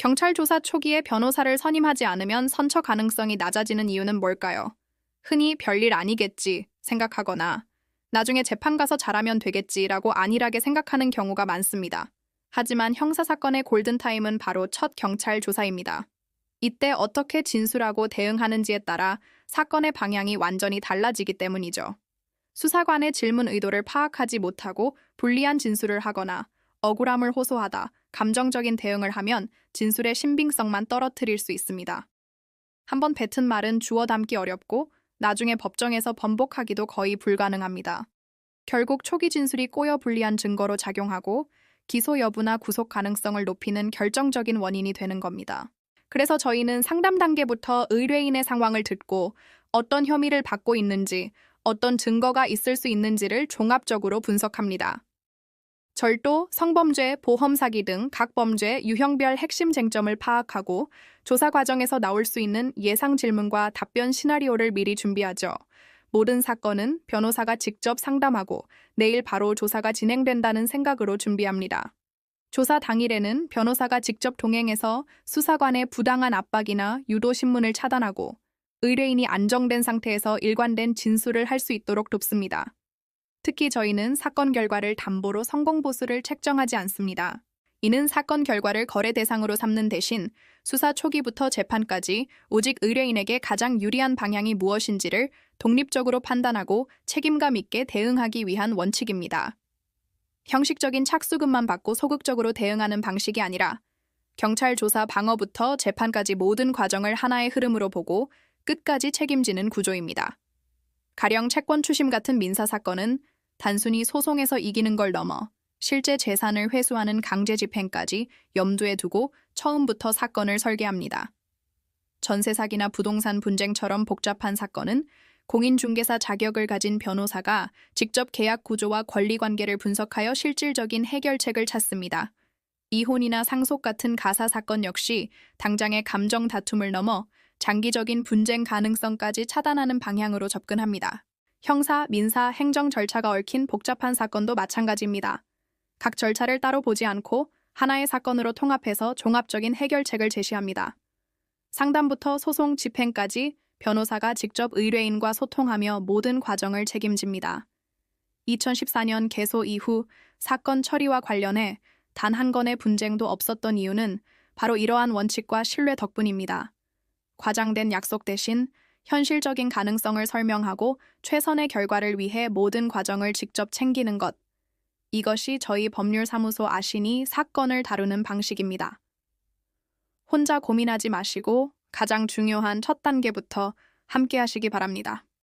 경찰 조사 초기에 변호사를 선임하지 않으면 선처 가능성이 낮아지는 이유는 뭘까요? 흔히 별일 아니겠지 생각하거나 나중에 재판 가서 잘하면 되겠지라고 안일하게 생각하는 경우가 많습니다. 하지만 형사사건의 골든타임은 바로 첫 경찰 조사입니다. 이때 어떻게 진술하고 대응하는지에 따라 사건의 방향이 완전히 달라지기 때문이죠. 수사관의 질문 의도를 파악하지 못하고 불리한 진술을 하거나 억울함을 호소하다 감정적인 대응을 하면 진술의 신빙성만 떨어뜨릴 수 있습니다. 한번 뱉은 말은 주워 담기 어렵고 나중에 법정에서 번복하기도 거의 불가능합니다. 결국 초기 진술이 꼬여 불리한 증거로 작용하고 기소 여부나 구속 가능성을 높이는 결정적인 원인이 되는 겁니다. 그래서 저희는 상담 단계부터 의뢰인의 상황을 듣고 어떤 혐의를 받고 있는지, 어떤 증거가 있을 수 있는지를 종합적으로 분석합니다. 절도, 성범죄, 보험사기 등 각 범죄 유형별 핵심 쟁점을 파악하고 조사 과정에서 나올 수 있는 예상 질문과 답변 시나리오를 미리 준비하죠. 모든 사건은 변호사가 직접 상담하고 내일 바로 조사가 진행된다는 생각으로 준비합니다. 조사 당일에는 변호사가 직접 동행해서 수사관의 부당한 압박이나 유도 신문을 차단하고 의뢰인이 안정된 상태에서 일관된 진술을 할 수 있도록 돕습니다. 특히 저희는 사건 결과를 담보로 성공 보수를 책정하지 않습니다. 이는 사건 결과를 거래 대상으로 삼는 대신 수사 초기부터 재판까지 오직 의뢰인에게 가장 유리한 방향이 무엇인지를 독립적으로 판단하고 책임감 있게 대응하기 위한 원칙입니다. 형식적인 착수금만 받고 소극적으로 대응하는 방식이 아니라 경찰 조사 방어부터 재판까지 모든 과정을 하나의 흐름으로 보고 끝까지 책임지는 구조입니다. 가령 채권 추심 같은 민사 사건은 단순히 소송에서 이기는 걸 넘어 실제 재산을 회수하는 강제 집행까지 염두에 두고 처음부터 사건을 설계합니다. 전세 사기나 부동산 분쟁처럼 복잡한 사건은 공인중개사 자격을 가진 변호사가 직접 계약 구조와 권리관계를 분석하여 실질적인 해결책을 찾습니다. 이혼이나 상속 같은 가사 사건 역시 당장의 감정 다툼을 넘어 장기적인 분쟁 가능성까지 차단하는 방향으로 접근합니다. 형사, 민사, 행정 절차가 얽힌 복잡한 사건도 마찬가지입니다. 각 절차를 따로 보지 않고 하나의 사건으로 통합해서 종합적인 해결책을 제시합니다. 상담부터 소송 집행까지 변호사가 직접 의뢰인과 소통하며 모든 과정을 책임집니다. 2014년 개소 이후 사건 처리와 관련해 단 한 건의 분쟁도 없었던 이유는 바로 이러한 원칙과 신뢰 덕분입니다. 과장된 약속 대신 현실적인 가능성을 설명하고 최선의 결과를 위해 모든 과정을 직접 챙기는 것. 이것이 저희 법률사무소 아신이 사건을 다루는 방식입니다. 혼자 고민하지 마시고 가장 중요한 첫 단계부터 함께 하시기 바랍니다.